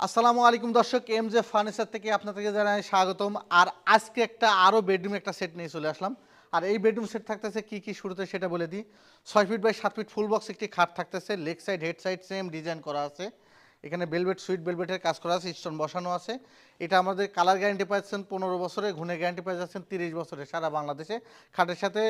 আসসালামু আলাইকুম দর্শক, এমজে ফার্নিচার থেকে আপনাদেরকে জানাই স্বাগতম। আর আজকে একটা আরও বেডরুম একটা সেট নিয়ে চলে আসলাম। আর এই বেডরুম সেট থাকতেছে কি কি শুরুতে সেটা বলে দিই। 6 feet by 7 feet full box একটি খাট থাকতেছে, leg side head side same design করা আছে। এখানে বেলভেট সুইট বেলভেটের কাজ করা আছে, স্টোন বসানো আছে। এটা আমাদের কালার গ্যারান্টি পাচ্ছেন 15 বছরে, ঘুণে গ্যারান্টি পেয়ে যাচ্ছেন 30 বছরে সারা বাংলাদেশে। খাটের সাথে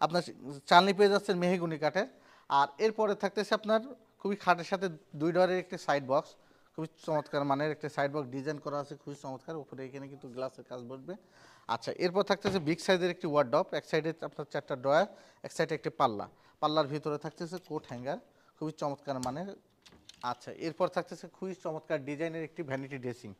আপনার চালনি পেয়ে যাচ্ছেন মেহগুনি কাঠের। আর এরপরে থাকতেছে আপনার খুবই খাটের সাথে 2 ডোরের একটি সাইড বক্স, খুবই চমৎকার মানের একটা সাইড বক্স ডিজাইন করা আছে, খুবই চমৎকার। উপরে এখানে কিন্তু গ্লাসের কাজ বসবে। আচ্ছা, এরপর থাকতেছে বিগ সাইজের একটি ওয়ার্ডরোব, এক সাইডে আপনার 4টা ড্রয়ার, এক সাইডে একটি পাল্লা, পাল্লার ভিতরে থাকতেছে কোট হ্যাঙ্গার, খুবই চমৎকার মানের। আচ্ছা, এরপর থাকতেছে খুবই চমৎকার ডিজাইনের একটি ভ্যানিটি ড্রেসিং।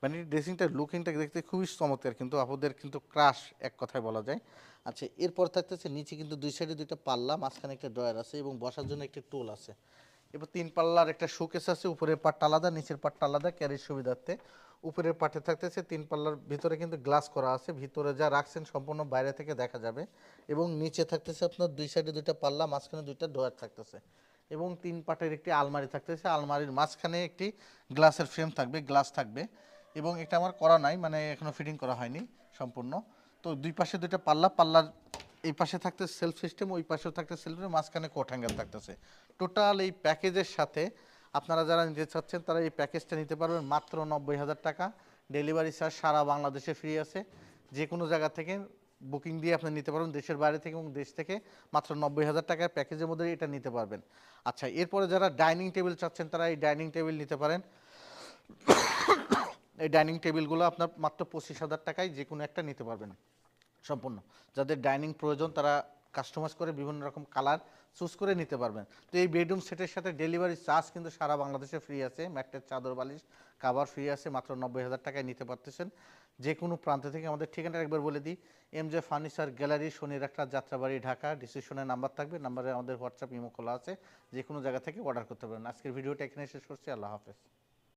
ভ্যানিটি ড্রেসিংটার লুকিংটা দেখতে খুবই চমৎকার, কিন্তু আপনাদের কিন্তু ক্রাশ এক কথায় বলা যায়। আচ্ছা, এরপর থাকতেছে নিচে কিন্তু দুই সাইডে দুইটা পাল্লা, মাঝখানে একটা ড্রয়ার আছে এবং বসার জন্য একটি টুল আছে। এবার 3 পাল্লার একটা শোকেস আছে, উপরের পাটটা আলাদা নিচের পাটটা আলাদা ক্যারির সুবিধার্থে। উপরের পাটে থাকতেছে 3 পাল্লার ভিতরে কিন্তু গ্লাস করা আছে, ভিতরে যা রাখছেন সম্পূর্ণ বাইরে থেকে দেখা যাবে। এবং নিচে থাকতেছে আপনার দুই সাইডে দুইটা পাল্লা, মাঝখানে দুইটা ড্রয়ার থাকতেছে এবং 3 পাটের একটি আলমারি থাকতেছে। আলমারির মাঝখানে একটি গ্লাসের ফ্রেম থাকবে, গ্লাস থাকবে। এবং এটা আমার করা নাই, মানে এখনো ফিটিং করা হয়নি সম্পূর্ণ। তো দুই পাশে দুইটা পাল্লা, পাল্লার এই পাশে থাকতে সেলফ সিস্টেম, ওই পাশেও থাকতে সেলফের, মাঝখানে কোট হ্যাঙ্গার থাকতেছে। টোটাল এই প্যাকেজের সাথে আপনারা যারা নিতে চাচ্ছেন তারা এই প্যাকেজটা নিতে পারবেন মাত্র 90,000 টাকা। ডেলিভারি চার্জ সারা বাংলাদেশে ফ্রি আছে। যে কোনো জায়গা থেকে বুকিং দিয়ে আপনি নিতে পারবেন, দেশের বাইরে থেকে এবং দেশ থেকে। মাত্র 90,000 টাকার প্যাকেজের মধ্যে এটা নিতে পারবেন। আচ্ছা, এরপরে যারা ডাইনিং টেবিল চাচ্ছেন তারা এই ডাইনিং টেবিল নিতে পারেন। এই ডাইনিং টেবিলগুলো আপনার মাত্র 25,000 টাকায় যে কোনো একটা নিতে পারবেন সম্পূর্ণ। যাদের ডাইনিং প্রয়োজন তারা কাস্টমাইজ করে বিভিন্ন রকম কালার চুজ করে নিতে পারবেন। তো এই বেডরুম সেটের সাথে ডেলিভারি চার্জ কিন্তু সারা বাংলাদেশে ফ্রি আছে। ম্যাট্রেস, চাদর, বালিশ, কাভার ফ্রি আছে। মাত্র 90,000 টাকায় নিতে পারতেছেন যে কোনো প্রান্ত থেকে। আমাদের ঠিকানাটা একবার বলে দিই, MJ furniture gallery, Shonirakhra, Jatrabari, Dhaka. ডিসক্রিপশনে নাম্বার থাকবে, নাম্বারে আমাদের হোয়াটসঅ্যাপ ইমো খোলা আছে। যে কোনো জায়গা থেকে অর্ডার করতে পারেন। আজকের ভিডিওটা এখানে শেষ করছি। আল্লাহ হাফেজ।